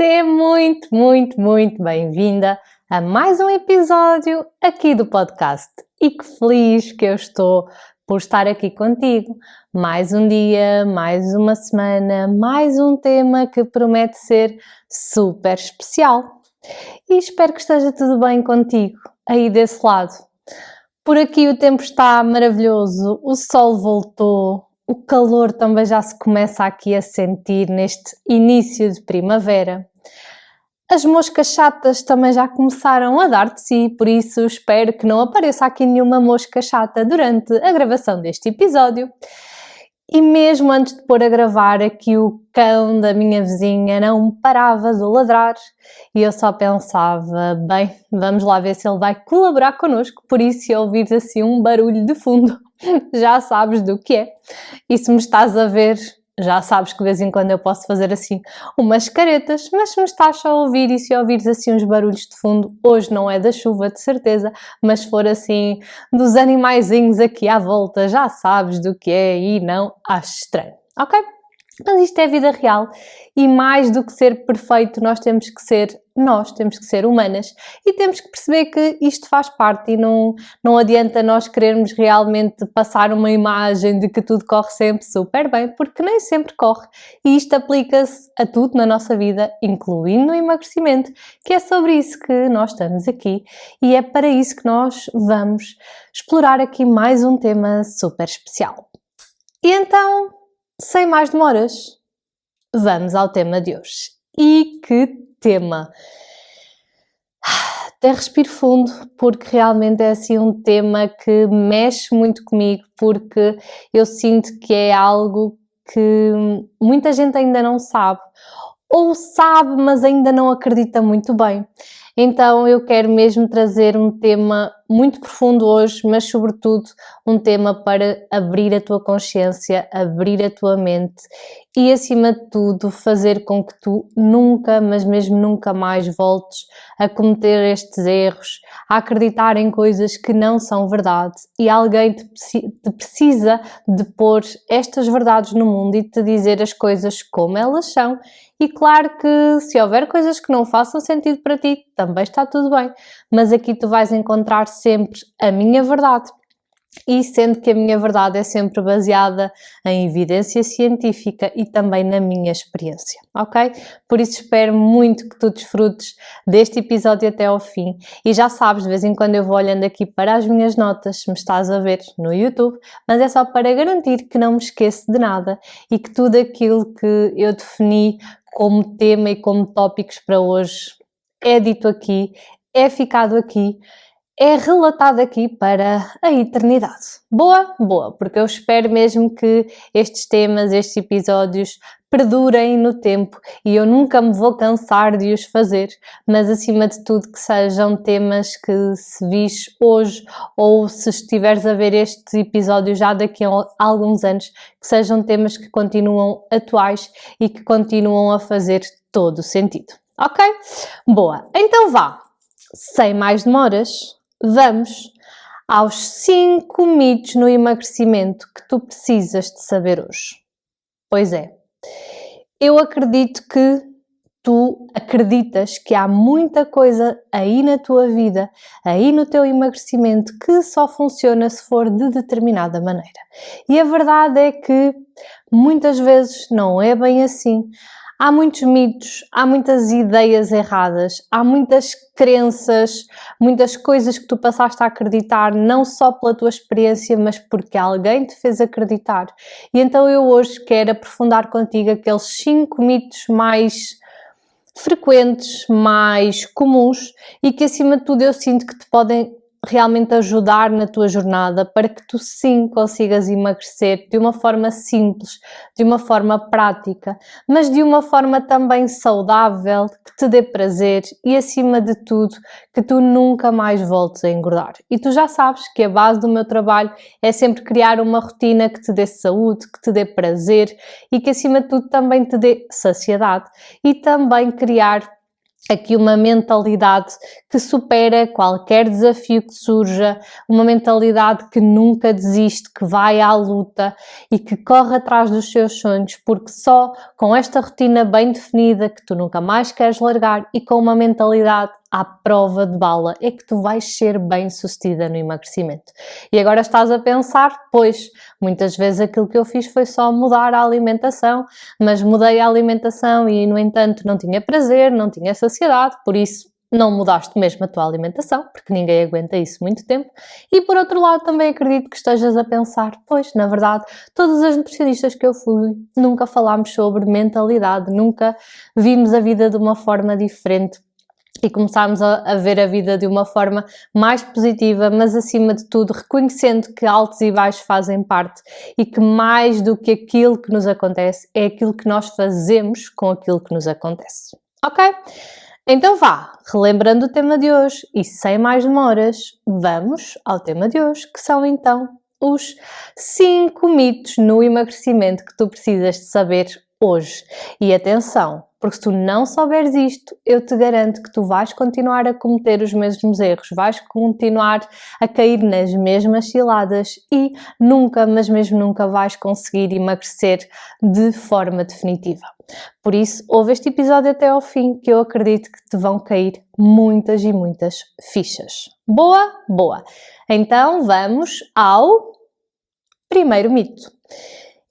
Seja muito bem-vinda a mais um episódio aqui do podcast. E que feliz que eu estou por estar aqui contigo. Mais um dia, mais uma semana, mais um tema que promete ser super especial. E espero que esteja tudo bem contigo, aí desse lado. Por aqui o tempo está maravilhoso, o sol voltou, o calor também já se começa aqui a sentir neste início de primavera. As moscas chatas também já começaram a dar de si, por isso espero que não apareça aqui nenhuma mosca chata durante a gravação deste episódio. E mesmo antes de pôr a gravar, aqui o cão da minha vizinha não parava de ladrar e eu só pensava, bem, vamos lá ver se ele vai colaborar connosco, por isso se ouvires assim um barulho de fundo, já sabes do que é. E se me estás a ver, já sabes que de vez em quando eu posso fazer assim umas caretas, mas se me estás só a ouvir e se ouvires assim uns barulhos de fundo, hoje não é da chuva, de certeza, mas se for assim dos animaizinhos aqui à volta, já sabes do que é e não acho estranho, ok? Mas isto é vida real e mais do que ser perfeito, nós temos que ser humanas e temos que perceber que isto faz parte e não adianta nós querermos realmente passar uma imagem de que tudo corre sempre super bem, porque nem sempre corre. E isto aplica-se a tudo na nossa vida, incluindo o emagrecimento, que é sobre isso que nós estamos aqui e é para isso que nós vamos explorar aqui mais um tema super especial. E então, sem mais demoras, vamos ao tema de hoje. E que tema! Até respiro fundo, porque realmente é assim um tema que mexe muito comigo, porque eu sinto que é algo que muita gente ainda não sabe, ou sabe, mas ainda não acredita muito bem. Então eu quero mesmo trazer um tema muito profundo hoje, mas sobretudo um tema para abrir a tua consciência, abrir a tua mente e acima de tudo fazer com que tu nunca, mas mesmo nunca mais voltes a cometer estes erros, a acreditar em coisas que não são verdade e alguém te precisa de pôr estas verdades no mundo e te dizer as coisas como elas são. E claro que se houver coisas que não façam sentido para ti, também está tudo bem, mas aqui tu vais encontrar sempre a minha verdade. E sendo que a minha verdade é sempre baseada em evidência científica e também na minha experiência, ok? Por isso espero muito que tu desfrutes deste episódio até ao fim. E já sabes, de vez em quando eu vou olhando aqui para as minhas notas, se me estás a ver no YouTube, mas é só para garantir que não me esqueço de nada e que tudo aquilo que eu defini como tema e como tópicos para hoje é dito aqui, é ficado aqui, é relatado aqui para a eternidade. Boa? Boa, porque eu espero mesmo que estes temas, estes episódios perdurem no tempo e eu nunca me vou cansar de os fazer, mas acima de tudo que sejam temas que se vis hoje ou se estiveres a ver estes episódios já daqui a alguns anos, que sejam temas que continuam atuais e que continuam a fazer todo o sentido. Ok? Boa, então vá, sem mais demoras, vamos aos 5 mitos no emagrecimento que tu precisas de saber hoje. Pois é, eu acredito que tu acreditas que há muita coisa aí na tua vida, aí no teu emagrecimento, que só funciona se for de determinada maneira. E a verdade é que muitas vezes não é bem assim. Há muitos mitos, há muitas ideias erradas, há muitas crenças, muitas coisas que tu passaste a acreditar, não só pela tua experiência, mas porque alguém te fez acreditar. E então eu hoje quero aprofundar contigo aqueles 5 mitos mais frequentes, mais comuns e que acima de tudo eu sinto que te podem realmente ajudar na tua jornada para que tu sim consigas emagrecer de uma forma simples, de uma forma prática, mas de uma forma também saudável, que te dê prazer e acima de tudo que tu nunca mais voltes a engordar. E tu já sabes que a base do meu trabalho é sempre criar uma rotina que te dê saúde, que te dê prazer e que acima de tudo também te dê saciedade e também criar aqui uma mentalidade que supera qualquer desafio que surja, uma mentalidade que nunca desiste, que vai à luta e que corre atrás dos seus sonhos, porque só com esta rotina bem definida, que tu nunca mais queres largar, e com uma mentalidade à prova de bala, é que tu vais ser bem-sucedida no emagrecimento. E agora estás a pensar, pois, muitas vezes aquilo que eu fiz foi só mudar a alimentação, mas mudei a alimentação e, no entanto, não tinha prazer, não tinha saciedade, por isso não mudaste mesmo a tua alimentação, porque ninguém aguenta isso muito tempo. E, por outro lado, também acredito que estejas a pensar, pois, na verdade, todas as nutricionistas que eu fui, nunca falámos sobre mentalidade, nunca vimos a vida de uma forma diferente, e começámos a ver a vida de uma forma mais positiva, mas acima de tudo reconhecendo que altos e baixos fazem parte e que mais do que aquilo que nos acontece é aquilo que nós fazemos com aquilo que nos acontece. Ok? Então vá, relembrando o tema de hoje e sem mais demoras, vamos ao tema de hoje, que são então os 5 mitos no emagrecimento que tu precisas de saber hoje. E atenção, porque se tu não souberes isto, eu te garanto que tu vais continuar a cometer os mesmos erros, vais continuar a cair nas mesmas ciladas e nunca, mas mesmo nunca vais conseguir emagrecer de forma definitiva. Por isso, ouve este episódio até ao fim, que eu acredito que te vão cair muitas e muitas fichas. Boa? Boa! Então vamos ao primeiro mito.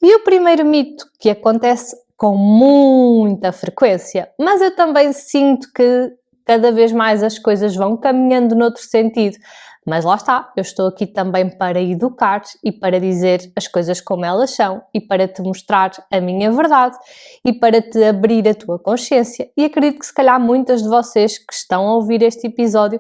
E o primeiro mito que acontece com muita frequência, mas eu também sinto que cada vez mais as coisas vão caminhando noutro sentido. Mas lá está, eu estou aqui também para educar e para dizer as coisas como elas são e para te mostrar a minha verdade e para te abrir a tua consciência. E acredito que se calhar muitas de vocês que estão a ouvir este episódio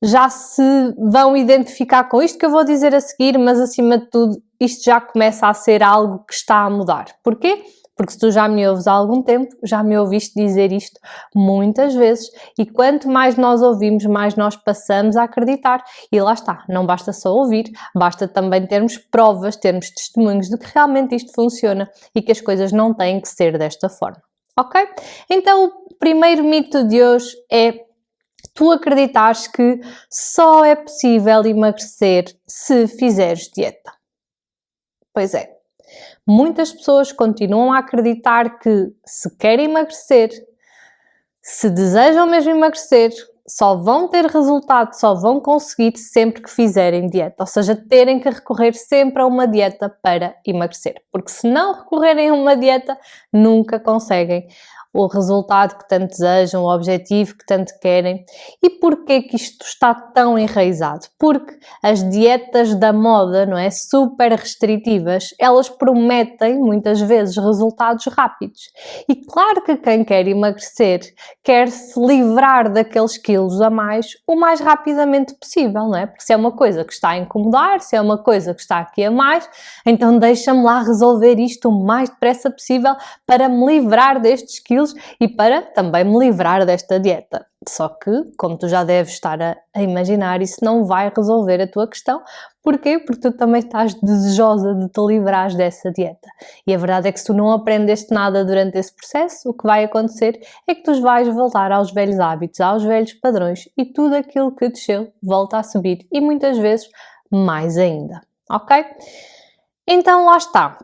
já se vão identificar com isto que eu vou dizer a seguir, mas acima de tudo isto já começa a ser algo que está a mudar. Porquê? Porque se tu já me ouves há algum tempo, já me ouviste dizer isto muitas vezes e quanto mais nós ouvimos, mais nós passamos a acreditar. E lá está, não basta só ouvir, basta também termos provas, termos testemunhos de que realmente isto funciona e que as coisas não têm que ser desta forma. Ok? Então o primeiro mito de hoje é tu acreditares que só é possível emagrecer se fizeres dieta. Pois é. Muitas pessoas continuam a acreditar que se querem emagrecer, se desejam mesmo emagrecer, só vão ter resultado, só vão conseguir sempre que fizerem dieta, ou seja, terem que recorrer sempre a uma dieta para emagrecer, porque se não recorrerem a uma dieta, nunca conseguem o resultado que tanto desejam, o objetivo que tanto querem. E porquê que isto está tão enraizado? Porque as dietas da moda, não é, super restritivas, elas prometem muitas vezes resultados rápidos. E claro que quem quer emagrecer quer se livrar daqueles quilos a mais o mais rapidamente possível, não é? Porque se é uma coisa que está a incomodar, se é uma coisa que está aqui a mais, então deixa-me lá resolver isto o mais depressa possível para me livrar destes quilos e para também me livrar desta dieta. Só que, como tu já deves estar a imaginar, isso não vai resolver a tua questão. Porquê? Porque tu também estás desejosa de te livrares dessa dieta. E a verdade é que se tu não aprendeste nada durante esse processo, o que vai acontecer é que tu vais voltar aos velhos hábitos, aos velhos padrões e tudo aquilo que desceu volta a subir e muitas vezes mais ainda. Ok? Então lá está.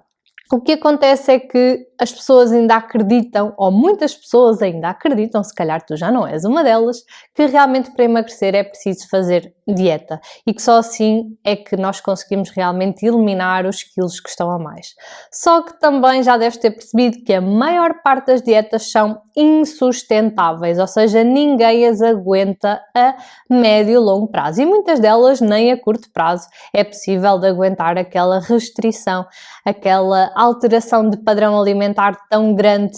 O que acontece é que as pessoas ainda acreditam, ou muitas pessoas ainda acreditam, se calhar tu já não és uma delas, que realmente para emagrecer é preciso fazer dieta e que só assim é que nós conseguimos realmente eliminar os quilos que estão a mais. Só que também já deves ter percebido que a maior parte das dietas são insustentáveis, ou seja, ninguém as aguenta a médio e longo prazo e muitas delas nem a curto prazo é possível de aguentar aquela restrição, aquela alteração de padrão alimentar tão grande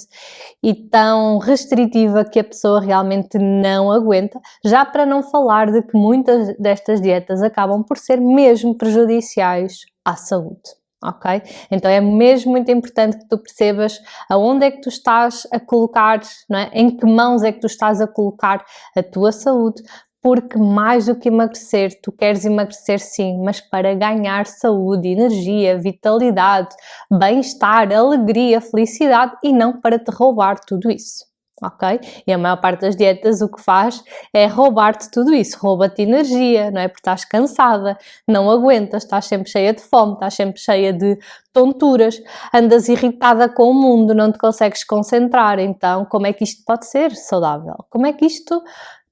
e tão restritiva que a pessoa realmente não aguenta, já para não falar de que muitas destas dietas acabam por ser mesmo prejudiciais à saúde. Ok? Então é mesmo muito importante que tu percebas aonde é que tu estás a colocar, não é? Em que mãos é que tu estás a colocar a tua saúde, porque mais do que emagrecer, tu queres emagrecer sim, mas para ganhar saúde, energia, vitalidade, bem-estar, alegria, felicidade e não para te roubar tudo isso. ok? E a maior parte das dietas o que faz é roubar-te tudo isso, rouba-te energia, não é? Porque estás cansada, não aguentas, estás sempre cheia de fome, estás sempre cheia de tonturas, andas irritada com o mundo, não te consegues concentrar, então como é que isto pode ser saudável? Como é que isto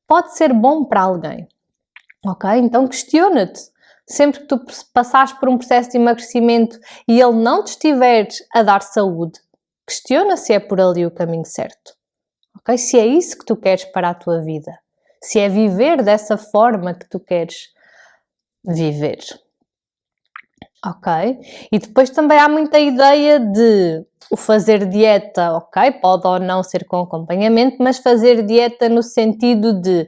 pode ser bom para alguém? Ok? Então questiona-te. Sempre que tu passares por um processo de emagrecimento e ele não te estiver a dar saúde, questiona se é por ali o caminho certo. Ok? Se é isso que tu queres para a tua vida. Se é viver dessa forma que tu queres viver. Ok? E depois também há muita ideia de o fazer dieta, ok? Pode ou não ser com acompanhamento, mas fazer dieta no sentido de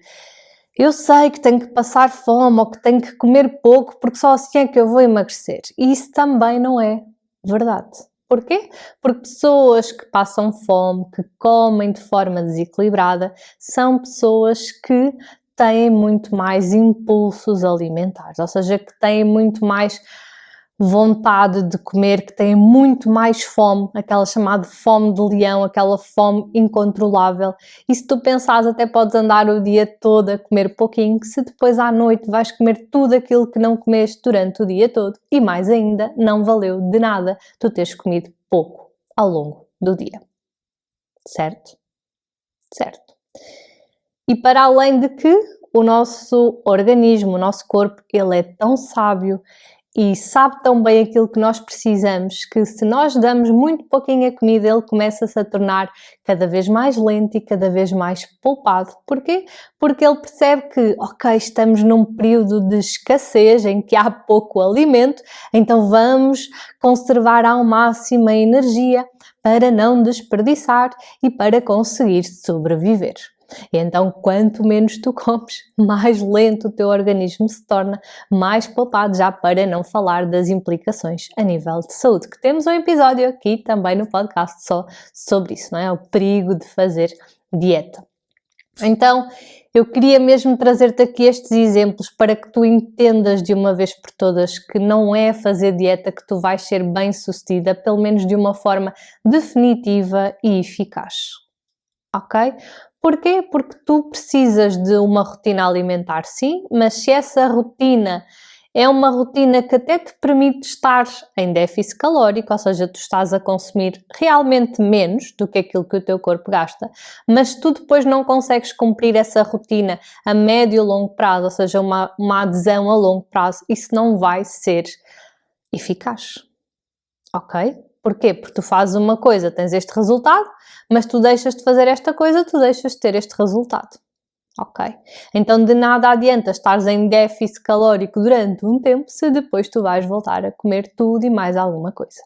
eu sei que tenho que passar fome ou que tenho que comer pouco porque só assim é que eu vou emagrecer. E isso também não é verdade. Porquê? Porque pessoas que passam fome, que comem de forma desequilibrada, são pessoas que têm muito mais impulsos alimentares, ou seja, que têm muito mais vontade de comer, que têm muito mais fome, aquela chamada fome de leão, aquela fome incontrolável. E se tu pensares, até podes andar o dia todo a comer pouquinho, que se depois à noite vais comer tudo aquilo que não comeste durante o dia todo. E mais ainda, não valeu de nada tu teres comido pouco ao longo do dia. Certo? Certo. E para além de que o nosso organismo, o nosso corpo, ele é tão sábio e sabe tão bem aquilo que nós precisamos que se nós damos muito pouquinho a comida, ele começa-se a tornar cada vez mais lento e cada vez mais poupado. Porquê? Porque ele percebe que, ok, estamos num período de escassez em que há pouco alimento, então vamos conservar ao máximo a energia para não desperdiçar e para conseguir sobreviver. E então, quanto menos tu comes, mais lento o teu organismo se torna, mais poupado, já para não falar das implicações a nível de saúde, que temos um episódio aqui também no podcast só sobre isso, não é? O perigo de fazer dieta. Então, eu queria mesmo trazer-te aqui estes exemplos para que tu entendas de uma vez por todas que não é fazer dieta que tu vais ser bem-sucedida, pelo menos de uma forma definitiva e eficaz. Ok? Porquê? Porque tu precisas de uma rotina alimentar, sim, mas se essa rotina é uma rotina que até te permite estar em déficit calórico, ou seja, tu estás a consumir realmente menos do que aquilo que o teu corpo gasta, mas tu depois não consegues cumprir essa rotina a médio e longo prazo, ou seja, uma adesão a longo prazo, isso não vai ser eficaz. Ok? Porquê? Porque tu fazes uma coisa, tens este resultado, mas tu deixas de fazer esta coisa, tu deixas de ter este resultado. Ok? Então de nada adianta estares em déficit calórico durante um tempo se depois tu vais voltar a comer tudo e mais alguma coisa.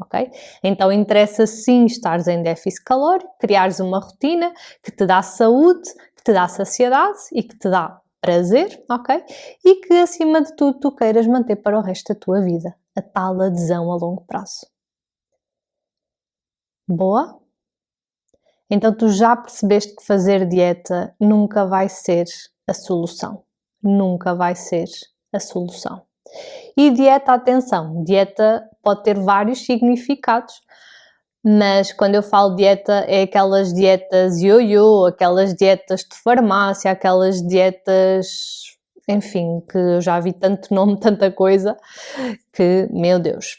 Ok? Então interessa sim estares em déficit calórico, criares uma rotina que te dá saúde, que te dá saciedade e que te dá prazer, ok? E que acima de tudo tu queiras manter para o resto da tua vida, a tal adesão a longo prazo. Boa? Então tu já percebeste que fazer dieta nunca vai ser a solução. Nunca vai ser a solução. E dieta, atenção, dieta pode ter vários significados, mas quando eu falo dieta é aquelas dietas ioiô, aquelas dietas de farmácia, aquelas dietas, enfim, que eu já vi tanto nome, tanta coisa, que, meu Deus.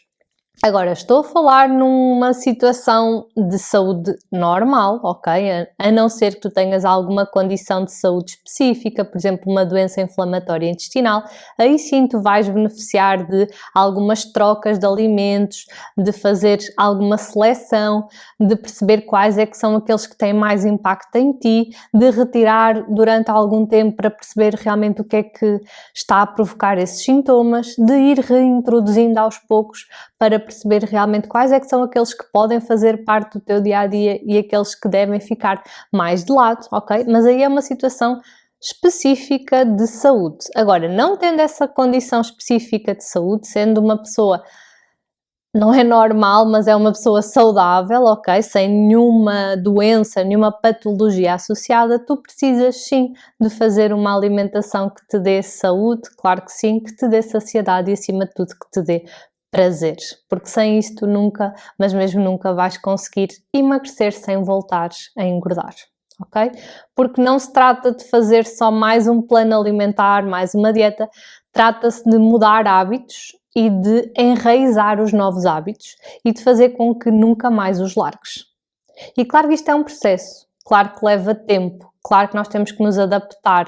Agora, estou a falar numa situação de saúde normal, ok? A não ser que tu tenhas alguma condição de saúde específica, por exemplo, uma doença inflamatória intestinal, aí sim tu vais beneficiar de algumas trocas de alimentos, de fazer alguma seleção, de perceber quais é que são aqueles que têm mais impacto em ti, de retirar durante algum tempo para perceber realmente o que é que está a provocar esses sintomas, de ir reintroduzindo aos poucos para perceber realmente quais é que são aqueles que podem fazer parte do teu dia-a-dia e aqueles que devem ficar mais de lado, ok? Mas aí é uma situação específica de saúde. Agora, não tendo essa condição específica de saúde, sendo uma pessoa, não é normal, mas é uma pessoa saudável, ok? Sem nenhuma doença, nenhuma patologia associada, tu precisas sim de fazer uma alimentação que te dê saúde, claro que sim, que te dê saciedade e acima de tudo que te dê prazeres, porque sem isso tu nunca, mas mesmo nunca vais conseguir emagrecer sem voltares a engordar, ok? Porque não se trata de fazer só mais um plano alimentar, mais uma dieta, trata-se de mudar hábitos e de enraizar os novos hábitos e de fazer com que nunca mais os largues. E claro que isto é um processo, claro que leva tempo, claro que nós temos que nos adaptar,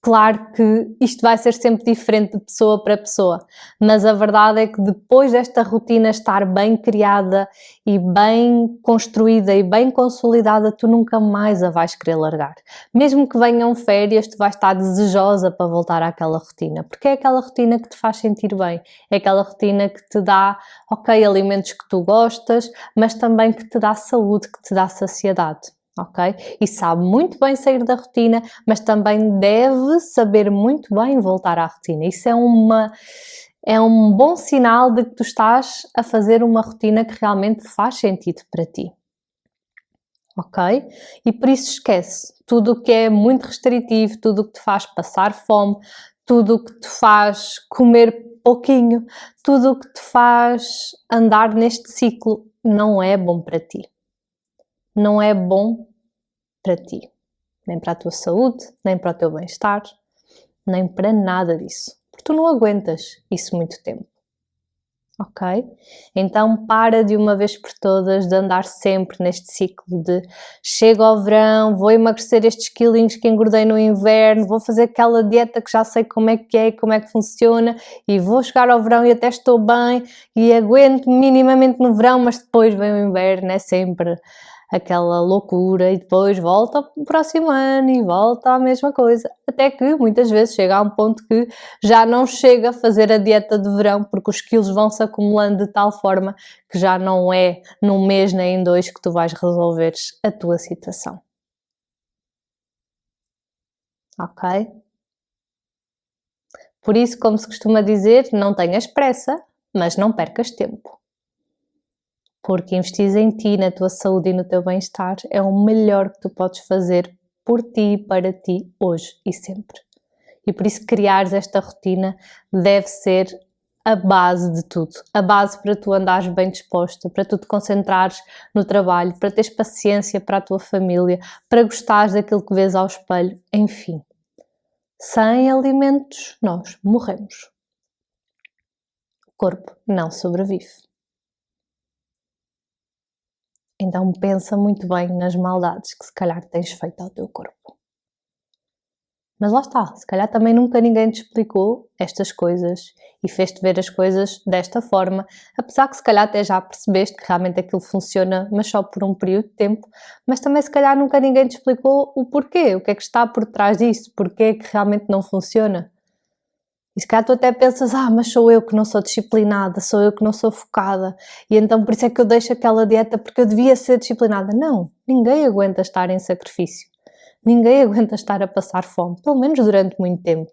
claro que isto vai ser sempre diferente de pessoa para pessoa, mas a verdade é que depois desta rotina estar bem criada e bem construída e bem consolidada, tu nunca mais a vais querer largar. Mesmo que venham férias, tu vais estar desejosa para voltar àquela rotina, porque é aquela rotina que te faz sentir bem, é aquela rotina que te dá, ok, alimentos que tu gostas, mas também que te dá saúde, que te dá saciedade. Ok? E sabe muito bem sair da rotina, mas também deve saber muito bem voltar à rotina. Isso é um bom sinal de que tu estás a fazer uma rotina que realmente faz sentido para ti. Ok? E por isso esquece tudo o que é muito restritivo, tudo o que te faz passar fome, tudo o que te faz comer pouquinho, tudo o que te faz andar neste ciclo não é bom para ti. Não é bom para ti, nem para a tua saúde, nem para o teu bem-estar, nem para nada disso, porque tu não aguentas isso muito tempo, ok? Então para de uma vez por todas de andar sempre neste ciclo de chega ao verão, vou emagrecer estes quilinhos que engordei no inverno, vou fazer aquela dieta que já sei como é, como é que funciona e vou chegar ao verão e até estou bem e aguento minimamente no verão, mas depois vem o inverno, é sempre aquela loucura e depois volta o próximo ano e volta a mesma coisa, até que muitas vezes chega a um ponto que já não chega a fazer a dieta de verão porque os quilos vão-se acumulando de tal forma que já não é num mês nem em dois que tu vais resolver a tua situação. Ok? Por isso, como se costuma dizer, não tenhas pressa, mas não percas tempo. Porque investir em ti, na tua saúde e no teu bem-estar é o melhor que tu podes fazer por ti e para ti hoje e sempre. E por isso criares esta rotina deve ser a base de tudo. A base para tu andares bem disposta, para tu te concentrares no trabalho, para teres paciência para a tua família, para gostares daquilo que vês ao espelho, enfim. Sem alimentos, nós morremos. O corpo não sobrevive. Então pensa muito bem nas maldades que se calhar tens feito ao teu corpo. Mas lá está, se calhar também nunca ninguém te explicou estas coisas e fez-te ver as coisas desta forma, apesar que se calhar até já percebeste que realmente aquilo funciona, mas só por um período de tempo, mas também se calhar nunca ninguém te explicou o porquê, o que é que está por trás disso, porquê é que realmente não funciona. E se calhar tu até pensas, mas sou eu que não sou disciplinada, sou eu que não sou focada, e então por isso é que eu deixo aquela dieta porque eu devia ser disciplinada. Não, ninguém aguenta estar em sacrifício, ninguém aguenta estar a passar fome, pelo menos durante muito tempo.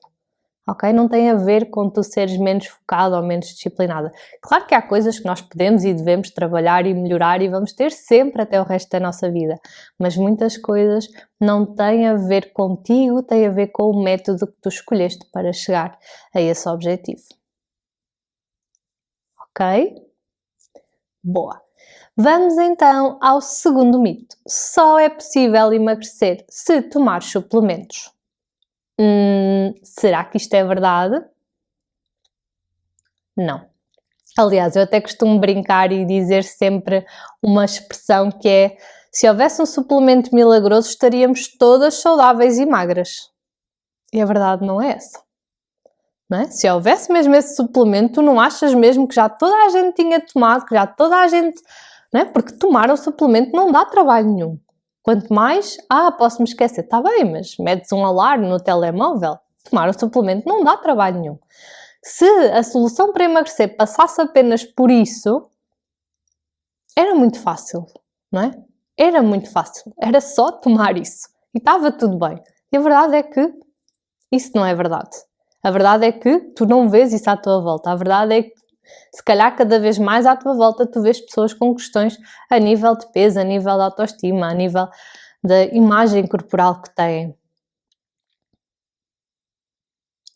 Ok? Não tem a ver com tu seres menos focada ou menos disciplinada. Claro que há coisas que nós podemos e devemos trabalhar e melhorar e vamos ter sempre até o resto da nossa vida, mas muitas coisas não têm a ver contigo, têm a ver com o método que tu escolheste para chegar a esse objetivo. Ok? Boa! Vamos então ao segundo mito. Só é possível emagrecer se tomar suplementos. Será que isto é verdade? Não. Aliás, eu até costumo brincar e dizer sempre uma expressão que é: se houvesse um suplemento milagroso, estaríamos todas saudáveis e magras. E a verdade não é essa. Não é? Se houvesse mesmo esse suplemento, tu não achas mesmo que já toda a gente tinha tomado, que já toda a gente... Não é? Porque tomar um suplemento não dá trabalho nenhum. Quanto mais, posso-me esquecer, está bem, mas metes um alarme no telemóvel, tomar um suplemento não dá trabalho nenhum. Se a solução para emagrecer passasse apenas por isso, era muito fácil, não é? Era muito fácil, era só tomar isso e estava tudo bem. E a verdade é que isso não é verdade. A verdade é que tu não vês isso à tua volta. A verdade é que, se calhar, cada vez mais à tua volta tu vês pessoas com questões a nível de peso, a nível de autoestima, a nível da imagem corporal que têm.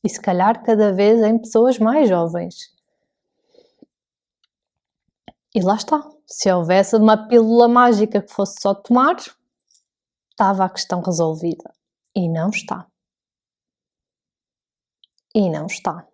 E se calhar cada vez em pessoas mais jovens. E lá está. Se houvesse uma pílula mágica que fosse só tomar, estava a questão resolvida. E não está. E não está.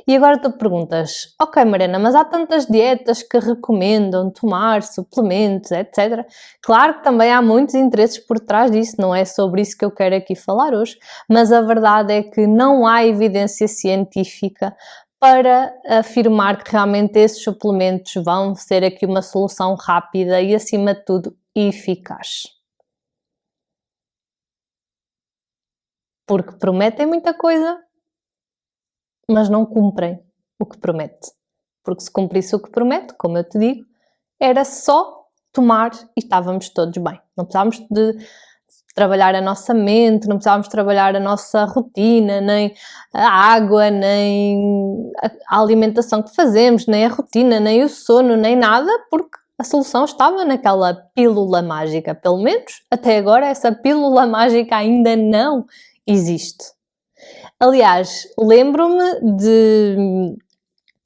E agora tu perguntas, ok Mariana, mas há tantas dietas que recomendam tomar suplementos, etc. Claro que também há muitos interesses por trás disso, não é sobre isso que eu quero aqui falar hoje, mas a verdade é que não há evidência científica para afirmar que realmente esses suplementos vão ser aqui uma solução rápida e, acima de tudo, eficaz. Porque prometem muita coisa, mas não cumprem o que promete. Porque se cumprisse o que promete, como eu te digo, era só tomar e estávamos todos bem. Não precisávamos de trabalhar a nossa mente, não precisávamos trabalhar a nossa rotina, nem a água, nem a alimentação que fazemos, nem a rotina, nem o sono, nem nada, porque a solução estava naquela pílula mágica. Pelo menos, até agora, essa pílula mágica ainda não existe. Aliás, lembro-me de,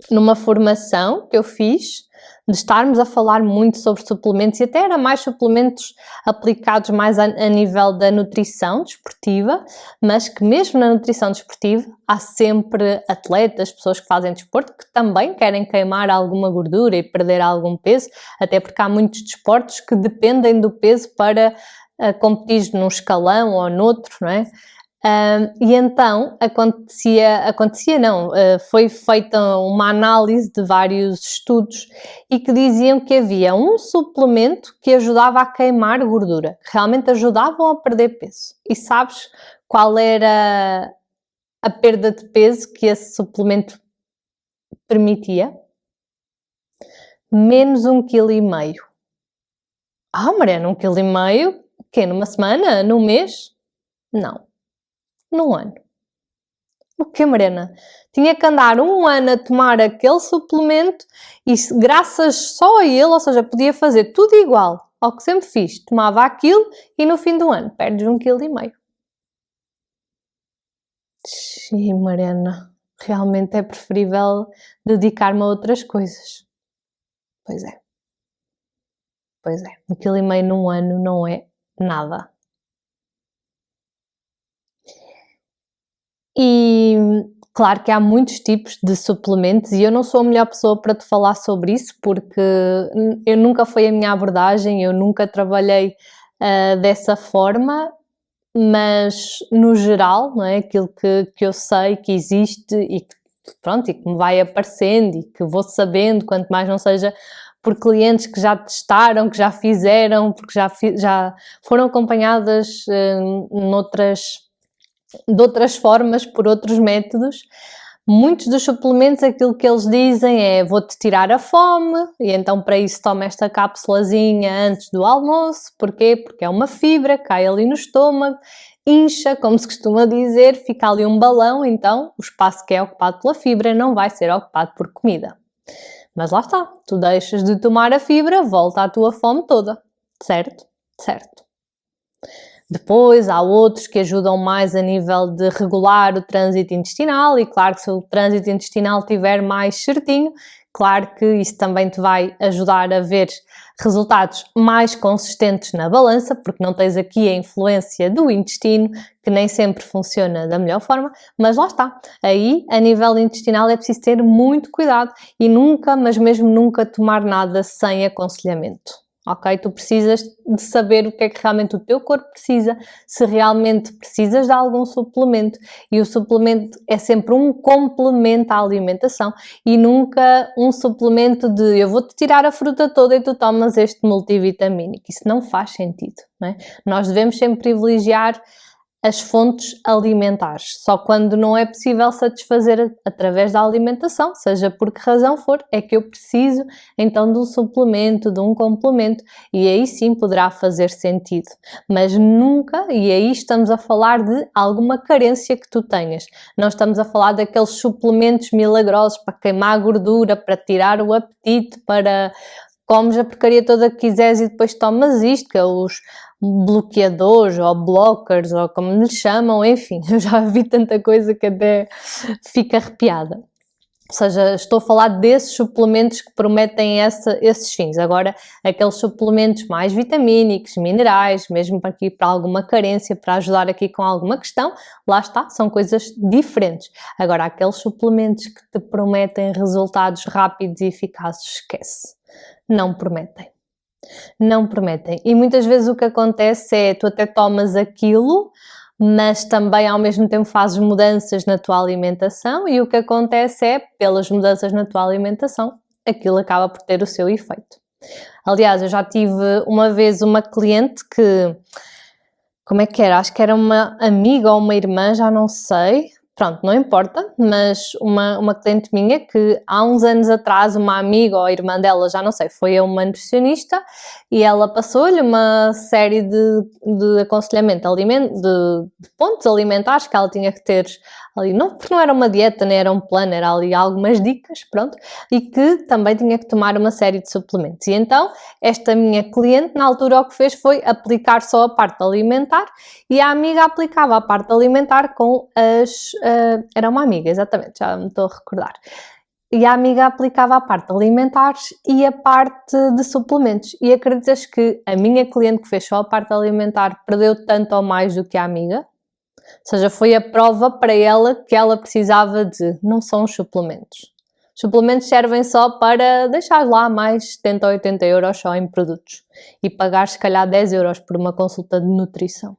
numa formação que eu fiz, de estarmos a falar muito sobre suplementos, e até era mais suplementos aplicados mais a nível da nutrição desportiva, mas que mesmo na nutrição desportiva há sempre atletas, pessoas que fazem desporto, que também querem queimar alguma gordura e perder algum peso, até porque há muitos desportos que dependem do peso para competir num escalão ou noutro, não é? E então foi feita uma análise de vários estudos e que diziam que havia um suplemento que ajudava a queimar gordura, que realmente ajudavam a perder peso. E sabes qual era a perda de peso que esse suplemento permitia? Menos 1,5 kg. Mariana, 1,5 kg? O quê? Numa semana? Num mês? Não. Num ano. O quê, Mariana? Tinha que andar um ano a tomar aquele suplemento e graças só a ele, ou seja, podia fazer tudo igual ao que sempre fiz. Tomava aquilo e no fim do ano perdes 1,5 kg. Sim, Mariana, realmente é preferível dedicar-me a outras coisas. Pois é. Pois é. 1,5 kg num ano não é nada. E claro que há muitos tipos de suplementos e eu não sou a melhor pessoa para te falar sobre isso, porque eu nunca foi a minha abordagem, eu nunca trabalhei dessa forma, mas no geral, não é? Aquilo que eu sei que existe e que, pronto, e que me vai aparecendo e que vou sabendo, quanto mais não seja por clientes que já testaram, que já fizeram, porque já foram acompanhadas de outras formas, por outros métodos. Muitos dos suplementos, aquilo que eles dizem é: vou-te tirar a fome, e então para isso toma esta cápsulazinha antes do almoço. Porquê? Porque é uma fibra, cai ali no estômago, incha, como se costuma dizer, fica ali um balão, então o espaço que é ocupado pela fibra não vai ser ocupado por comida. Mas lá está, tu deixas de tomar a fibra, volta à tua fome toda, certo? Certo. Depois há outros que ajudam mais a nível de regular o trânsito intestinal e claro que se o trânsito intestinal estiver mais certinho, claro que isso também te vai ajudar a ver resultados mais consistentes na balança, porque não tens aqui a influência do intestino, que nem sempre funciona da melhor forma, mas lá está. Aí, a nível intestinal, é preciso ter muito cuidado e nunca, mas mesmo nunca tomar nada sem aconselhamento. Ok? Tu precisas de saber o que é que realmente o teu corpo precisa, se realmente precisas de algum suplemento, e o suplemento é sempre um complemento à alimentação e nunca um suplemento de eu vou-te tirar a fruta toda e tu tomas este multivitamínico. Isso não faz sentido, não é? Nós devemos sempre privilegiar as fontes alimentares. Só quando não é possível satisfazer através da alimentação, seja por que razão for, é que eu preciso então de um suplemento, de um complemento, e aí sim poderá fazer sentido. Mas nunca, e aí estamos a falar de alguma carência que tu tenhas. Não estamos a falar daqueles suplementos milagrosos para queimar a gordura, para tirar o apetite, para comes a porcaria toda que quiseres e depois tomas isto, que é os bloqueadores ou blockers ou como lhe chamam, enfim, eu já vi tanta coisa que até fico arrepiada. Ou seja, estou a falar desses suplementos que prometem esses fins. Agora, aqueles suplementos mais vitamínicos, minerais, mesmo para aqui para alguma carência, para ajudar aqui com alguma questão, lá está, são coisas diferentes. Agora, aqueles suplementos que te prometem resultados rápidos e eficazes, esquece. Não prometem. Não prometem. E muitas vezes o que acontece é, tu até tomas aquilo, mas também ao mesmo tempo fazes mudanças na tua alimentação e o que acontece é, pelas mudanças na tua alimentação, aquilo acaba por ter o seu efeito. Aliás, eu já tive uma vez uma cliente que, como é que era? Acho que era uma amiga ou uma irmã, já não sei. Pronto, não importa, mas uma cliente minha que há uns anos atrás uma amiga ou a irmã dela, já não sei, foi a uma nutricionista e ela passou-lhe uma série de aconselhamento de pontos alimentares que ela tinha que ter ali, não, porque não era uma dieta, nem era um plano, era ali algumas dicas, pronto, e que também tinha que tomar uma série de suplementos. E então, esta minha cliente, na altura, o que fez foi aplicar só a parte alimentar e a amiga aplicava a parte alimentar com era uma amiga, exatamente, já me estou a recordar. E a amiga aplicava a parte alimentar e a parte de suplementos. E acreditas que a minha cliente que fez só a parte alimentar perdeu tanto ou mais do que a amiga? Ou seja, foi a prova para ela que ela precisava de, não são os suplementos. Os suplementos servem só para deixar lá mais 70 ou 80 euros só em produtos e pagar se calhar 10 euros por uma consulta de nutrição.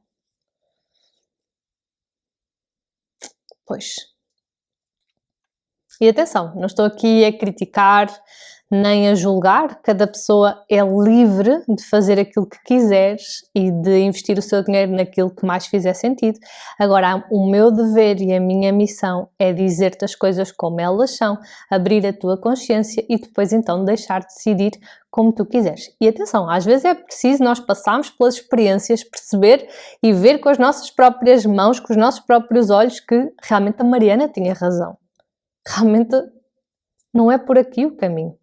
Pois. E atenção, não estou aqui a criticar nem a julgar, cada pessoa é livre de fazer aquilo que quiseres e de investir o seu dinheiro naquilo que mais fizer sentido. Agora, o meu dever e a minha missão é dizer-te as coisas como elas são, abrir a tua consciência e depois então deixar-te decidir como tu quiseres. E atenção, às vezes é preciso nós passarmos pelas experiências, perceber e ver com as nossas próprias mãos, com os nossos próprios olhos que realmente a Mariana tinha razão. Realmente não é por aqui o caminho.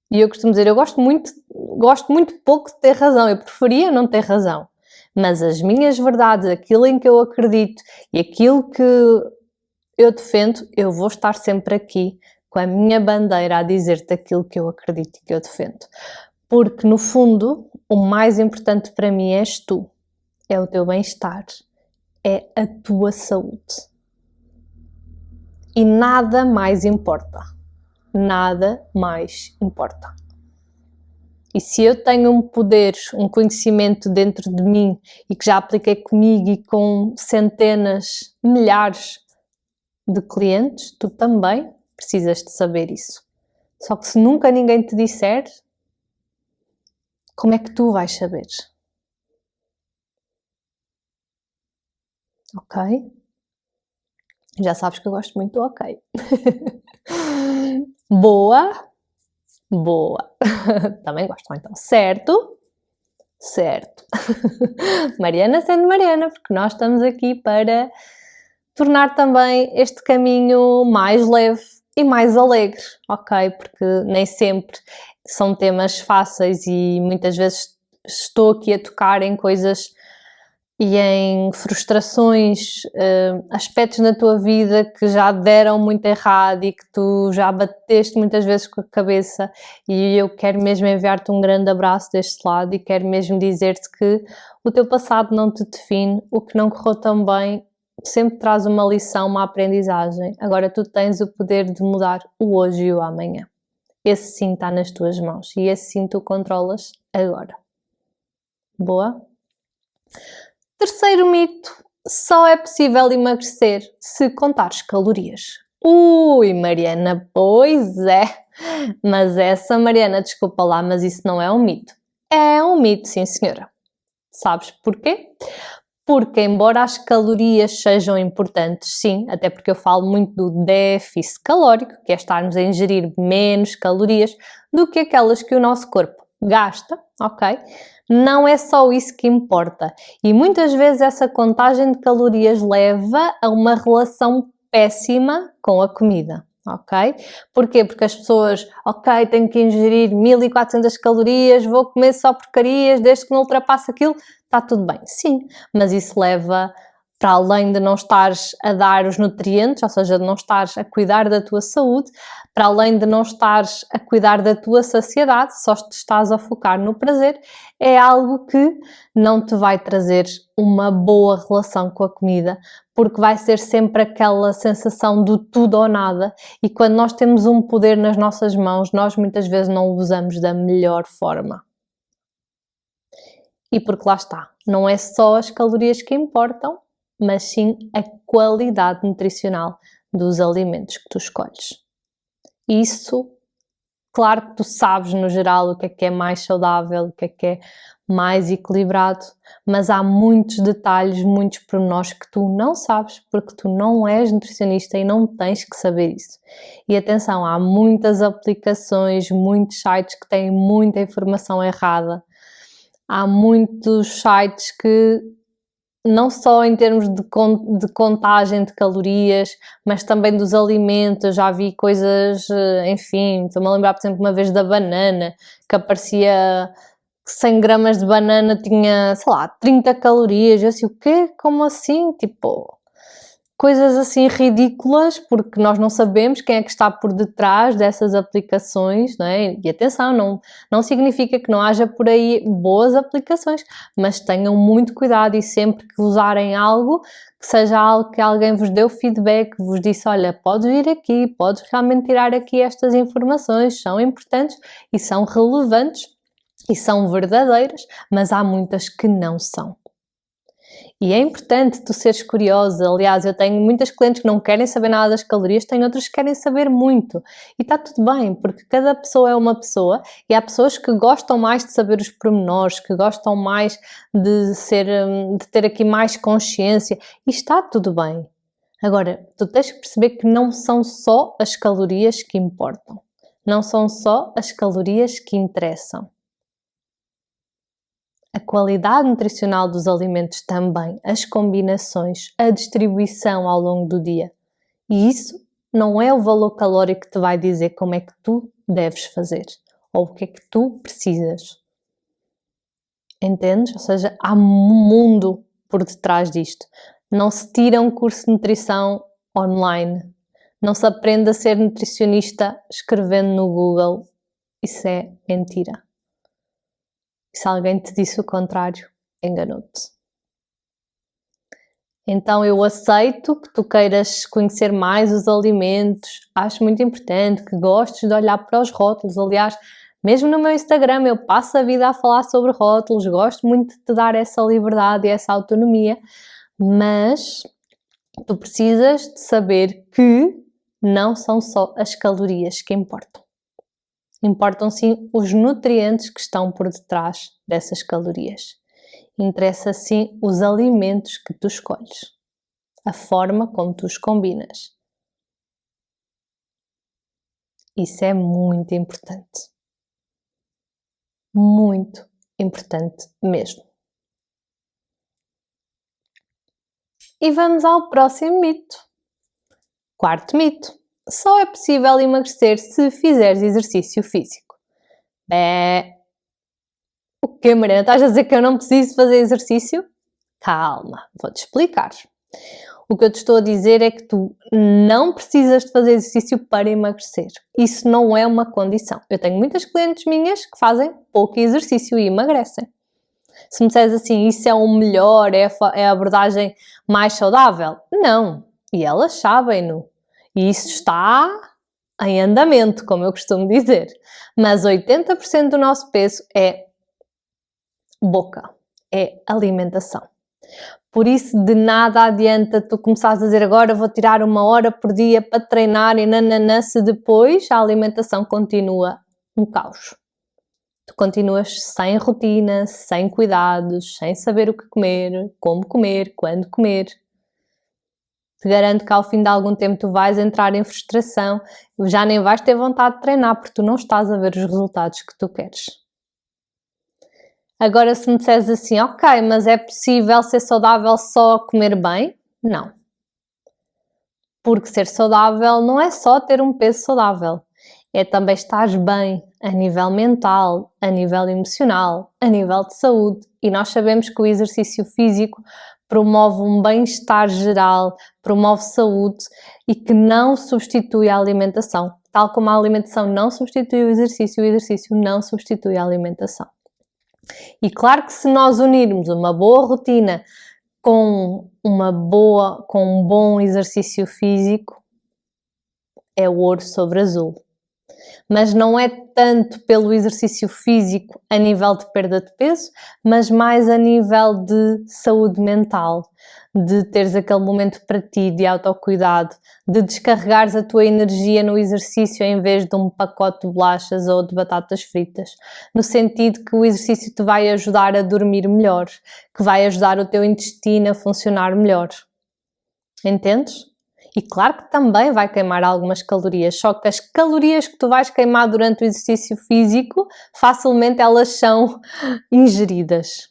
E eu costumo dizer, eu gosto muito pouco de ter razão, eu preferia não ter razão. Mas as minhas verdades, aquilo em que eu acredito e aquilo que eu defendo, eu vou estar sempre aqui com a minha bandeira a dizer-te aquilo que eu acredito e que eu defendo. Porque, no fundo, o mais importante para mim és tu. É o teu bem-estar. É a tua saúde. E nada mais importa. Nada mais importa. E se eu tenho um poder, um conhecimento dentro de mim e que já apliquei comigo e com centenas, milhares de clientes, tu também precisas de saber isso. Só que se nunca ninguém te disser, como é que tu vais saber? Ok? Já sabes que eu gosto muito do ok. Boa. Boa. Também gosto, então. Certo? Certo. Mariana sendo Mariana, porque nós estamos aqui para tornar também este caminho mais leve e mais alegre, ok? Porque nem sempre são temas fáceis e muitas vezes estou aqui a tocar em coisas e em frustrações, aspectos na tua vida que já deram muito errado e que tu já bateste muitas vezes com a cabeça, e eu quero mesmo enviar-te um grande abraço deste lado e quero mesmo dizer-te que o teu passado não te define, o que não correu tão bem sempre traz uma lição, uma aprendizagem. Agora tu tens o poder de mudar o hoje e o amanhã. Esse sim está nas tuas mãos e esse sim tu controlas agora. Boa? Terceiro mito, só é possível emagrecer se contares calorias. Ui, Mariana, pois é. Mas essa, Mariana, desculpa lá, mas isso não é um mito. É um mito, sim senhora. Sabes porquê? Porque embora as calorias sejam importantes, sim, até porque eu falo muito do déficit calórico, que é estarmos a ingerir menos calorias do que aquelas que o nosso corpo gasta, ok? Não é só isso que importa. E muitas vezes essa contagem de calorias leva a uma relação péssima com a comida, ok? Porquê? Porque as pessoas, ok, tenho que ingerir 1400 calorias, vou comer só porcarias, desde que não ultrapasse aquilo, está tudo bem. Sim, mas isso leva para além de não estares a dar os nutrientes, ou seja, de não estares a cuidar da tua saúde, para além de não estares a cuidar da tua saciedade, só te estás a focar no prazer, é algo que não te vai trazer uma boa relação com a comida, porque vai ser sempre aquela sensação do tudo ou nada, e quando nós temos um poder nas nossas mãos, nós muitas vezes não o usamos da melhor forma. E porque lá está, não é só as calorias que importam, mas sim a qualidade nutricional dos alimentos que tu escolhes. Isso, claro que tu sabes no geral o que é mais saudável, o que é mais equilibrado, mas há muitos detalhes, muitos pormenores que tu não sabes porque tu não és nutricionista e não tens que saber isso. E atenção, há muitas aplicações, muitos sites que têm muita informação errada. Há muitos sites que, não só em termos de contagem de calorias, mas também dos alimentos, já vi coisas, enfim, estou-me a lembrar, por exemplo, uma vez da banana, que aparecia que 100 gramas de banana tinha, sei lá, 30 calorias, eu assim, o quê? Como assim? Tipo, coisas assim ridículas, porque nós não sabemos quem é que está por detrás dessas aplicações, não é? E atenção, não significa que não haja por aí boas aplicações, mas tenham muito cuidado e sempre que usarem algo, que seja algo que alguém vos deu feedback, vos disse, olha, podes vir aqui, podes realmente tirar aqui estas informações, são importantes e são relevantes e são verdadeiras, mas há muitas que não são. E é importante tu seres curiosa. Aliás, eu tenho muitas clientes que não querem saber nada das calorias, tenho outras que querem saber muito. E está tudo bem, porque cada pessoa é uma pessoa e há pessoas que gostam mais de saber os pormenores, que gostam mais de ter aqui mais consciência e está tudo bem. Agora, tu tens que perceber que não são só as calorias que importam. Não são só as calorias que interessam. A qualidade nutricional dos alimentos também, as combinações, a distribuição ao longo do dia. E isso não é o valor calórico que te vai dizer como é que tu deves fazer ou o que é que tu precisas. Entendes? Ou seja, há um mundo por detrás disto. Não se tira um curso de nutrição online. Não se aprende a ser nutricionista escrevendo no Google. Isso é mentira. Se alguém te disse o contrário, enganou-te. Então eu aceito que tu queiras conhecer mais os alimentos, acho muito importante que gostes de olhar para os rótulos. Aliás, mesmo no meu Instagram eu passo a vida a falar sobre rótulos, gosto muito de te dar essa liberdade e essa autonomia, mas tu precisas de saber que não são só as calorias que importam. Importam sim os nutrientes que estão por detrás dessas calorias. Interessa sim os alimentos que tu escolhes, a forma como tu os combinas. Isso é muito importante. Muito importante mesmo. E vamos ao próximo mito. Quarto mito. Só é possível emagrecer se fizeres exercício físico. O quê, Mariana? Estás a dizer que eu não preciso fazer exercício? Calma, vou-te explicar. O que eu te estou a dizer é que tu não precisas de fazer exercício para emagrecer. Isso não é uma condição. Eu tenho muitas clientes minhas que fazem pouco exercício e emagrecem. Se me disseres assim, isso é o melhor, é a abordagem mais saudável? Não. E elas sabem-no. E isso está em andamento, como eu costumo dizer. Mas 80% do nosso peso é boca, é alimentação. Por isso, de nada adianta tu começares a dizer agora vou tirar 1 hora por dia para treinar e nananã, se depois a alimentação continua um caos. Tu continuas sem rotina, sem cuidados, sem saber o que comer, como comer, quando comer. Te garanto que ao fim de algum tempo tu vais entrar em frustração, já nem vais ter vontade de treinar porque tu não estás a ver os resultados que tu queres. Agora se me disseres assim, ok, mas é possível ser saudável só comer bem? Não. Porque ser saudável não é só ter um peso saudável, é também estar bem a nível mental, a nível emocional, a nível de saúde. E nós sabemos que o exercício físico promove um bem-estar geral, promove saúde e que não substitui a alimentação. Tal como a alimentação não substitui o exercício não substitui a alimentação. E claro que se nós unirmos uma boa rotina com um bom exercício físico, é ouro sobre azul. Mas não é tanto pelo exercício físico a nível de perda de peso, mas mais a nível de saúde mental, de teres aquele momento para ti, de autocuidado, de descarregares a tua energia no exercício em vez de um pacote de bolachas ou de batatas fritas, no sentido que o exercício te vai ajudar a dormir melhor, que vai ajudar o teu intestino a funcionar melhor. Entendes? E claro que também vai queimar algumas calorias, só que as calorias que tu vais queimar durante o exercício físico, facilmente elas são ingeridas.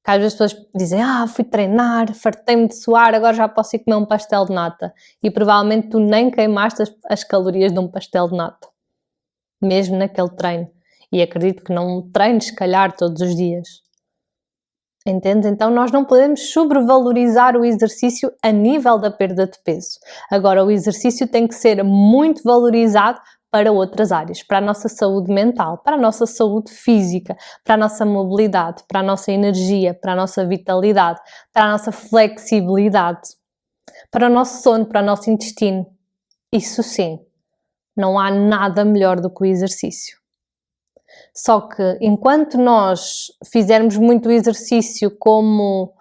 Às vezes as pessoas dizem, fui treinar, fartei-me de suar, agora já posso ir comer um pastel de nata. E provavelmente tu nem queimaste as calorias de um pastel de nata, mesmo naquele treino. E acredito que não treines, se calhar, todos os dias. Entende? Então nós não podemos sobrevalorizar o exercício a nível da perda de peso. Agora, o exercício tem que ser muito valorizado para outras áreas, para a nossa saúde mental, para a nossa saúde física, para a nossa mobilidade, para a nossa energia, para a nossa vitalidade, para a nossa flexibilidade, para o nosso sono, para o nosso intestino. Isso sim, não há nada melhor do que o exercício. Só que enquanto nós fizermos muito exercício como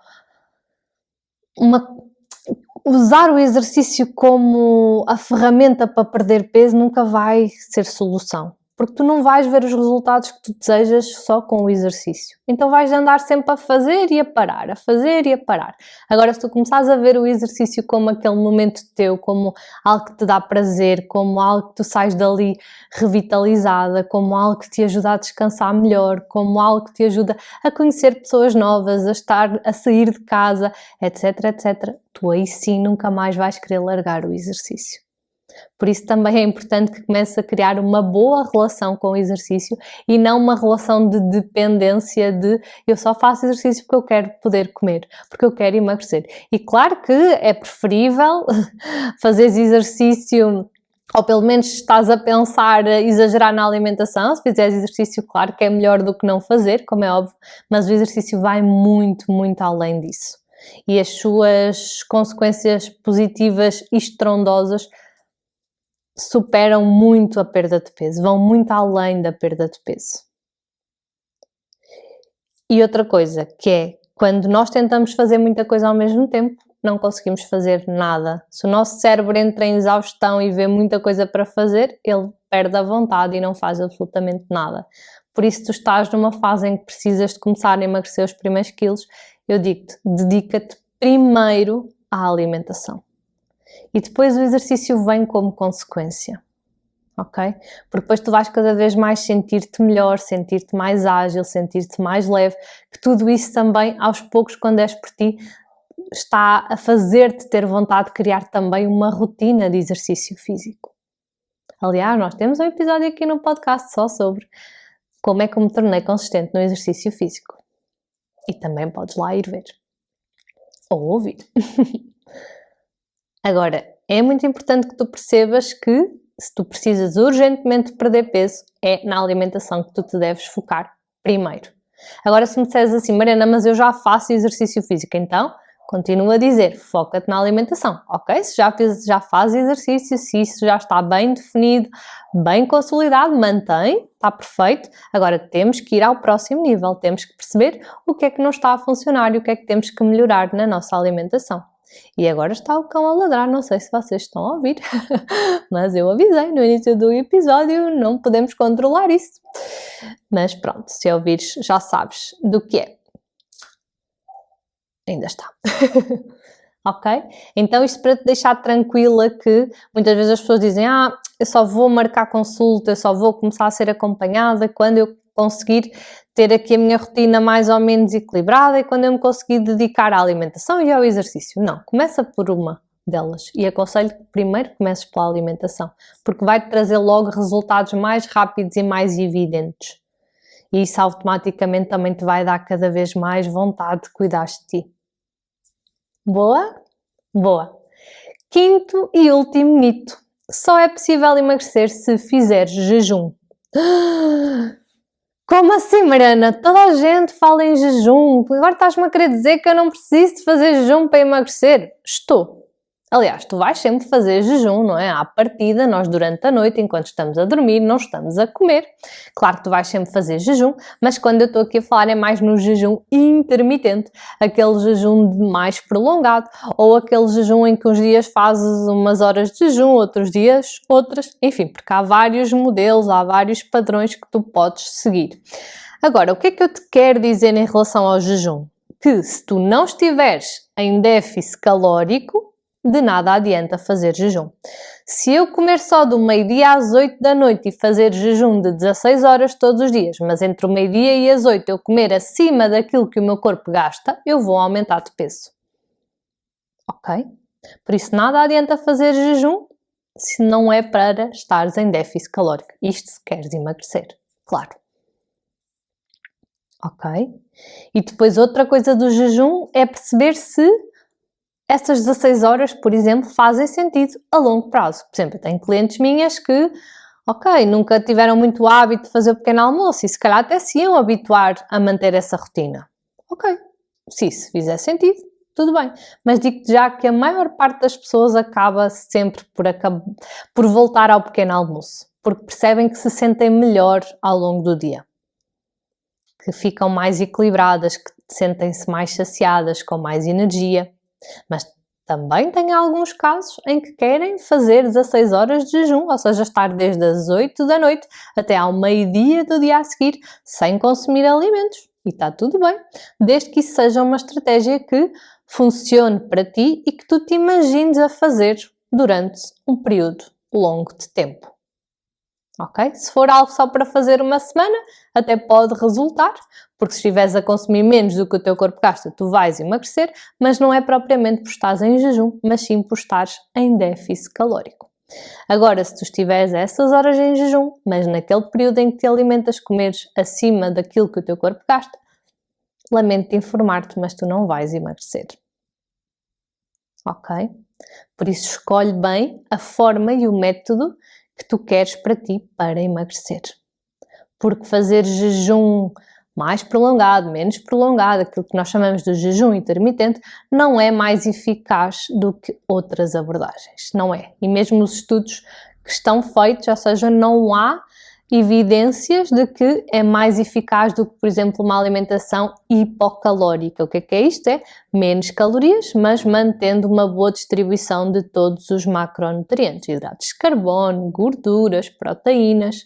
usar o exercício como a ferramenta para perder peso nunca vai ser solução. Porque tu não vais ver os resultados que tu desejas só com o exercício. Então vais andar sempre a fazer e a parar, a fazer e a parar. Agora, se tu começares a ver o exercício como aquele momento teu, como algo que te dá prazer, como algo que tu sais dali revitalizada, como algo que te ajuda a descansar melhor, como algo que te ajuda a conhecer pessoas novas, a sair de casa, etc, etc, tu aí sim nunca mais vais querer largar o exercício. Por isso também é importante que comeces a criar uma boa relação com o exercício e não uma relação de dependência de eu só faço exercício porque eu quero poder comer, porque eu quero emagrecer. E claro que é preferível fazeres exercício, ou pelo menos estás a pensar exagerar na alimentação. Se fizeres exercício, claro que é melhor do que não fazer, como é óbvio, mas o exercício vai muito, muito além disso. E as suas consequências positivas e estrondosas superam muito a perda de peso, vão muito além da perda de peso. E outra coisa, que é, quando nós tentamos fazer muita coisa ao mesmo tempo, não conseguimos fazer nada. Se o nosso cérebro entra em exaustão e vê muita coisa para fazer, ele perde a vontade e não faz absolutamente nada. Por isso, tu estás numa fase em que precisas de começar a emagrecer os primeiros quilos, eu digo-te, dedica-te primeiro à alimentação. E depois o exercício vem como consequência, ok? Porque depois tu vais cada vez mais sentir-te melhor, sentir-te mais ágil, sentir-te mais leve, que tudo isso também, aos poucos, quando és por ti, está a fazer-te ter vontade de criar também uma rotina de exercício físico. Aliás, nós temos um episódio aqui no podcast só sobre como é que eu me tornei consistente no exercício físico. E também podes lá ir ver. Ou ouvir. Agora, é muito importante que tu percebas que se tu precisas urgentemente perder peso, é na alimentação que tu te deves focar primeiro. Agora, se me disseres assim, Mariana, mas eu já faço exercício físico, então continuo a dizer, foca-te na alimentação, ok? Se já fazes exercício, se isso já está bem definido, bem consolidado, mantém, está perfeito. Agora temos que ir ao próximo nível, temos que perceber o que é que não está a funcionar e o que é que temos que melhorar na nossa alimentação. E agora está o cão a ladrar, não sei se vocês estão a ouvir, mas eu avisei no início do episódio, não podemos controlar isso. Mas pronto, se ouvires já sabes do que é. Ainda está. Ok? Então isto para te deixar tranquila que muitas vezes as pessoas dizem eu só vou marcar consulta, eu só vou começar a ser acompanhada quando eu conseguir ter aqui a minha rotina mais ou menos equilibrada e quando eu me conseguir dedicar à alimentação e ao exercício. Não, começa por uma delas e aconselho que primeiro comeces pela alimentação, porque vai-te trazer logo resultados mais rápidos e mais evidentes. E isso automaticamente também te vai dar cada vez mais vontade de cuidar de ti. Boa? Boa. Quinto e último mito. Só é possível emagrecer se fizeres jejum. Como assim, Mariana? Toda a gente fala em jejum. Agora estás-me a querer dizer que eu não preciso de fazer jejum para emagrecer? Estou. Aliás, tu vais sempre fazer jejum, não é? À partida, nós durante a noite, enquanto estamos a dormir, não estamos a comer. Claro que tu vais sempre fazer jejum, mas quando eu estou aqui a falar é mais no jejum intermitente, aquele jejum mais prolongado, ou aquele jejum em que uns dias fazes umas horas de jejum, outros dias outras, enfim, porque há vários modelos, há vários padrões que tu podes seguir. Agora, o que é que eu te quero dizer em relação ao jejum? Que se tu não estiveres em déficit calórico, de nada adianta fazer jejum. Se eu comer só do meio-dia às 8 da noite e fazer jejum de 16 horas todos os dias, mas entre o meio-dia e as 8 eu comer acima daquilo que o meu corpo gasta, eu vou aumentar de peso. Ok? Por isso nada adianta fazer jejum se não é para estares em déficit calórico. Isto se queres emagrecer, claro. Ok? E depois outra coisa do jejum é perceber se essas 16 horas, por exemplo, fazem sentido a longo prazo. Por exemplo, eu tenho clientes minhas que, ok, nunca tiveram muito hábito de fazer o pequeno almoço e se calhar até se iam habituar a manter essa rotina. Ok, se isso fizer sentido, tudo bem. Mas digo-te já que a maior parte das pessoas acaba sempre por voltar ao pequeno almoço, porque percebem que se sentem melhor ao longo do dia, que ficam mais equilibradas, que sentem-se mais saciadas, com mais energia. Mas também tem alguns casos em que querem fazer 16 horas de jejum, ou seja, estar desde as 8 da noite até ao meio-dia do dia a seguir, sem consumir alimentos. E está tudo bem, desde que isso seja uma estratégia que funcione para ti e que tu te imagines a fazer durante um período longo de tempo. Ok? Se for algo só para fazer uma semana, até pode resultar, porque se estiveres a consumir menos do que o teu corpo gasta, tu vais emagrecer, mas não é propriamente por estares em jejum, mas sim por estares em déficit calórico. Agora, se tu estiveres a essas horas em jejum, mas naquele período em que te alimentas comeres acima daquilo que o teu corpo gasta, lamento informar-te, mas tu não vais emagrecer. Ok? Por isso escolhe bem a forma e o método que tu queres para ti para emagrecer. Porque fazer jejum mais prolongado, menos prolongado, aquilo que nós chamamos de jejum intermitente, não é mais eficaz do que outras abordagens, não é? E mesmo os estudos que estão feitos, ou seja, não há evidências de que é mais eficaz do que, por exemplo, uma alimentação hipocalórica. O que é isto? É menos calorias, mas mantendo uma boa distribuição de todos os macronutrientes, hidratos de carbono, gorduras, proteínas,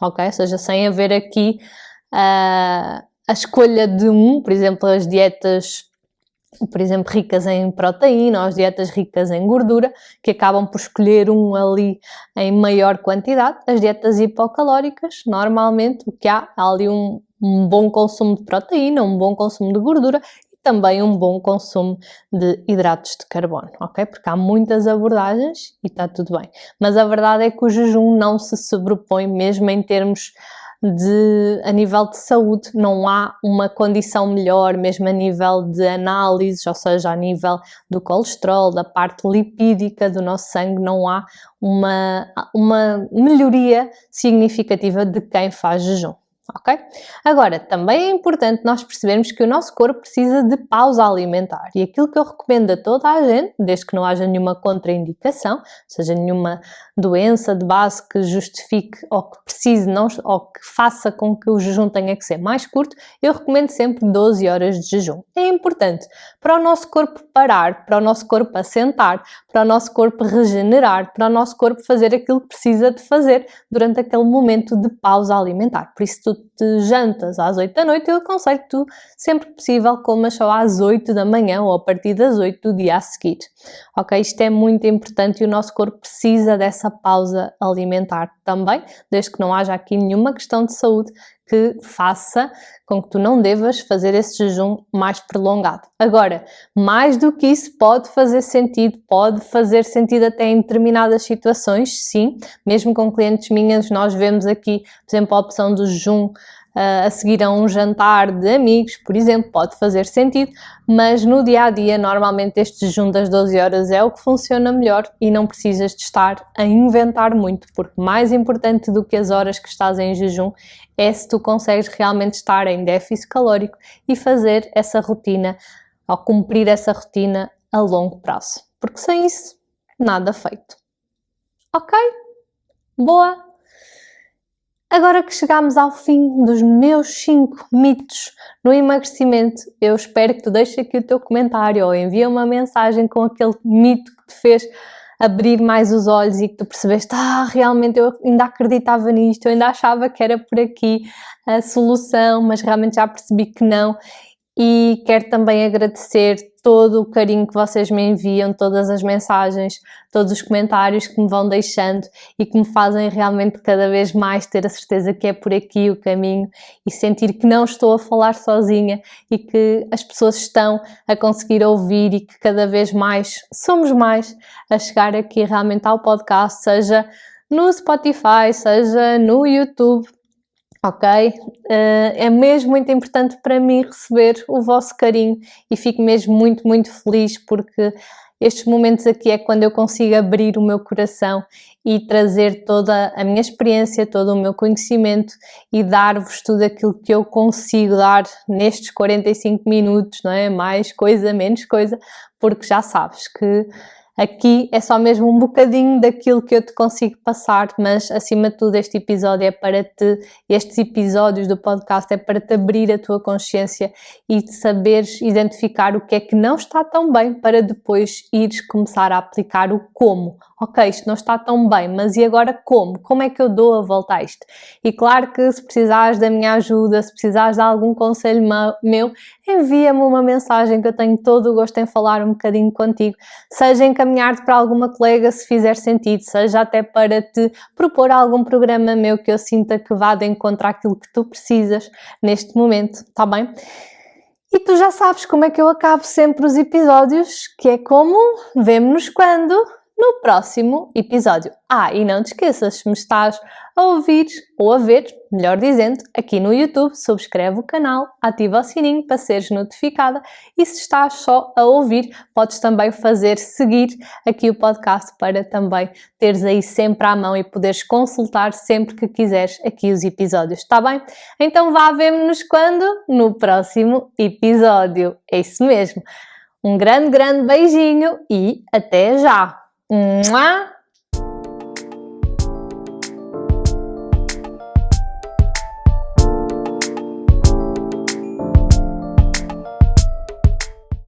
ok? Ou seja, sem haver aqui a escolha de por exemplo, as dietas, por exemplo, ricas em proteína ou as dietas ricas em gordura, que acabam por escolher um ali em maior quantidade. As dietas hipocalóricas, normalmente, o que há ali um bom consumo de proteína, um bom consumo de gordura e também um bom consumo de hidratos de carbono, ok? Porque há muitas abordagens e está tudo bem. Mas a verdade é que o jejum não se sobrepõe mesmo em termos a nível de saúde, não há uma condição melhor, mesmo a nível de análises, ou seja, a nível do colesterol, da parte lipídica do nosso sangue, não há uma melhoria significativa de quem faz jejum. Ok? Agora, também é importante nós percebermos que o nosso corpo precisa de pausa alimentar e aquilo que eu recomendo a toda a gente, desde que não haja nenhuma contraindicação, ou seja, nenhuma doença de base que justifique ou que precise, ou que faça com que o jejum tenha que ser mais curto, eu recomendo sempre 12 horas de jejum. É importante para o nosso corpo parar, para o nosso corpo assentar, para o nosso corpo regenerar, para o nosso corpo fazer aquilo que precisa de fazer durante aquele momento de pausa alimentar. Por isso, tu te jantas às 8 da noite, eu aconselho que tu, sempre que possível, comas só às 8 da manhã ou a partir das 8 do dia a seguir. Ok? Isto é muito importante e o nosso corpo precisa dessa pausa alimentar também, desde que não haja aqui nenhuma questão de saúde que faça com que tu não devas fazer esse jejum mais prolongado. Agora, mais do que isso, pode fazer sentido até em determinadas situações, sim, mesmo com clientes minhas, nós vemos aqui, por exemplo, a opção do jejum a seguir a um jantar de amigos, por exemplo, pode fazer sentido, mas no dia a dia, normalmente este jejum das 12 horas é o que funciona melhor e não precisas de estar a inventar muito, porque mais importante do que as horas que estás em jejum é se tu consegues realmente estar em déficit calórico e fazer essa rotina, ou cumprir essa rotina a longo prazo, porque sem isso, nada feito. Ok? Boa! Agora que chegamos ao fim dos meus 5 mitos no emagrecimento, eu espero que tu deixes aqui o teu comentário ou envia uma mensagem com aquele mito que te fez abrir mais os olhos e que tu percebeste, realmente eu ainda acreditava nisto, eu ainda achava que era por aqui a solução, mas realmente já percebi que não. E quero também agradecer todo o carinho que vocês me enviam, todas as mensagens, todos os comentários que me vão deixando e que me fazem realmente cada vez mais ter a certeza que é por aqui o caminho e sentir que não estou a falar sozinha e que as pessoas estão a conseguir ouvir e que cada vez mais somos mais a chegar aqui realmente ao podcast, seja no Spotify, seja no YouTube. Ok? É mesmo muito importante para mim receber o vosso carinho e fico mesmo muito, muito feliz porque estes momentos aqui é quando eu consigo abrir o meu coração e trazer toda a minha experiência, todo o meu conhecimento e dar-vos tudo aquilo que eu consigo dar nestes 45 minutos, não é? Mais coisa, menos coisa, porque já sabes que aqui é só mesmo um bocadinho daquilo que eu te consigo passar, mas acima de tudo estes episódios do podcast é para te abrir a tua consciência e de saberes identificar o que é que não está tão bem para depois ires começar a aplicar o como. Ok, isto não está tão bem, mas e agora como? Como é que eu dou a volta a isto? E claro que se precisares da minha ajuda, se precisares de algum conselho meu, envia-me uma mensagem que eu tenho todo o gosto em falar um bocadinho contigo, seja encaminhar-te para alguma colega se fizer sentido, seja até para te propor algum programa meu que eu sinta que vá de encontro àquilo que tu precisas neste momento, está bem? E tu já sabes como é que eu acabo sempre os episódios, que é como vemo-nos quando? No próximo episódio. E não te esqueças, se me estás a ouvir ou a ver, melhor dizendo, aqui no YouTube, subscreve o canal, ativa o sininho para seres notificada e se estás só a ouvir, podes também fazer seguir aqui o podcast para também teres aí sempre à mão e poderes consultar sempre que quiseres aqui os episódios, está bem? Então vá, vemo-nos quando? No próximo episódio. É isso mesmo. Um grande, grande beijinho e até já! Mua!